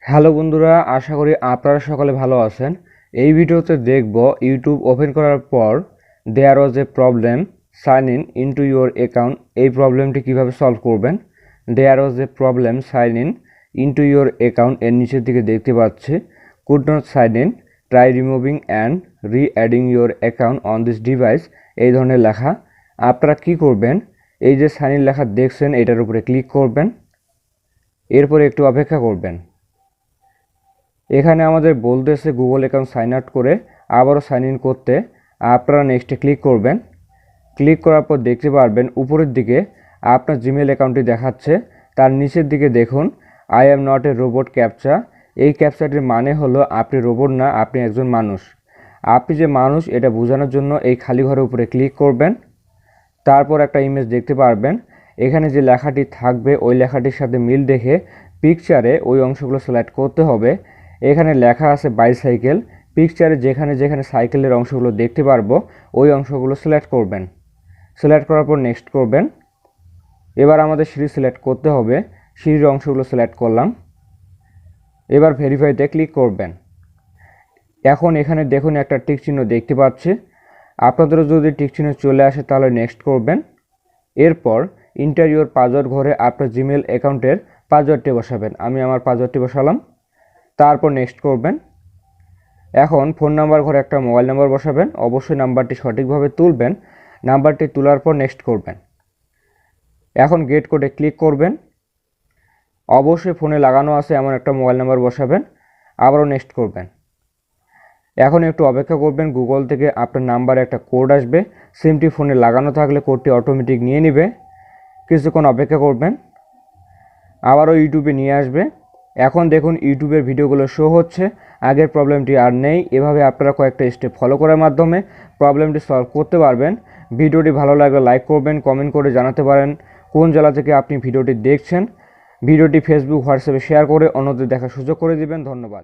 Hello বন্ধুরা, আশা করি আপনারা সকলে ভালো আছেন। এই ভিডিওতে দেখব ইউটিউব ওপেন করার পর there was a problem sign in into your account. এই প্রবলেমটি কিভাবে সলভ করবেন। There was a problem sign in into your account, এর নিচের দিকে দেখতে পাচ্ছি could not sign in, try removing and re adding your account on this device, এই ধরনের লেখা। আপনারা কি করবেন, এই যে সাইন ইন লেখা দেখছেন এটার উপরে ক্লিক করবেন, এরপরে একটু অপেক্ষা করবেন। এখানে আমাদের বলতেছে গুগল অ্যাকাউন্ট সাইন আউট করে আবারও সাইন ইন করতে। আপনারা নেক্সটে ক্লিক করবেন। ক্লিক করার পর দেখতে পারবেন উপরের দিকে আপনার জিমেল অ্যাকাউন্টটি দেখাচ্ছে, তার নিচের দিকে দেখুন I am not a robot captcha. এই ক্যাপচাটির মানে হলো আপনি রোবট না, আপনি একজন মানুষ। আপনি যে মানুষ এটা বোঝানোর জন্য এই খালি ঘরের উপরে ক্লিক করবেন। তারপর একটা ইমেজ দেখতে পারবেন, এখানে যে লেখাটি থাকবে ওই লেখাটির সাথে মিল দেখে পিকচারে ওই অংশগুলো সিলেক্ট করতে হবে। এখানে লেখা আছে বাইসাইকেল, পিকচারে যেখানে যেখানে সাইকেলের অংশগুলো দেখতে পারবো ওই অংশগুলো সিলেক্ট করবেন। সিলেক্ট করার পর নেক্সট করবেন। এবার আমাদের সিঁড়ি সিলেক্ট করতে হবে, সিঁড়ির অংশগুলো সিলেক্ট করলাম। এবার ভেরিফাইতে ক্লিক করবেন। এখন এখানে দেখুন একটা টিক চিহ্ন দেখতে পাচ্ছি, আপনাদেরও যদি টিক চিহ্ন চলে আসে তাহলে নেক্সট করবেন। এরপর ইন্টারিয়র পাসওয়ার্ড ঘরে আপনার জিমেল অ্যাকাউন্টের পাসওয়ার্ডটি বসাবেন। আমি আমার পাসওয়ার্ডটি বসালাম, তারপর নেক্সট করবেন। এখন ফোন নাম্বার ঘরে একটা মোবাইল নাম্বার বসাবেন, অবশ্যই নাম্বারটি সঠিকভাবে তুলবেন। নাম্বারটি তোলার পর নেক্সট করবেন। এখন গেট কোডে ক্লিক করবেন। অবশ্যই ফোনে লাগানো আছে এমন একটা মোবাইল নাম্বার বসাবেন, আবারও নেক্সট করবেন। এখন একটু অপেক্ষা করবেন, গুগল থেকে আপনার নাম্বারে একটা কোড আসবে, সিমটি ফোনে লাগানো থাকলে কোডটি অটোমেটিক নিয়ে নেবে। কিছুক্ষণ অপেক্ষা করবেন, আবারও ইউটিউবে নিয়ে আসবে। এখন দেখুন ইউটিউবের ভিডিওগুলো শো হচ্ছে, আগের প্রবলেমটি আর নেই। এভাবে আপনারা কয়েকটা স্টেপ ফলো করার মাধ্যমে প্রবলেমটি সলভ করতে পারবেন। ভিডিওটি ভালো লাগলে লাইক করবেন, কমেন্ট করে জানাতে পারেন কোন জেলা থেকে আপনি ভিডিওটি দেখছেন। ভিডিওটি ফেসবুক, হোয়াটসঅ্যাপে শেয়ার করে অন্যদের দেখার সুযোগ করে দিবেন। ধন্যবাদ।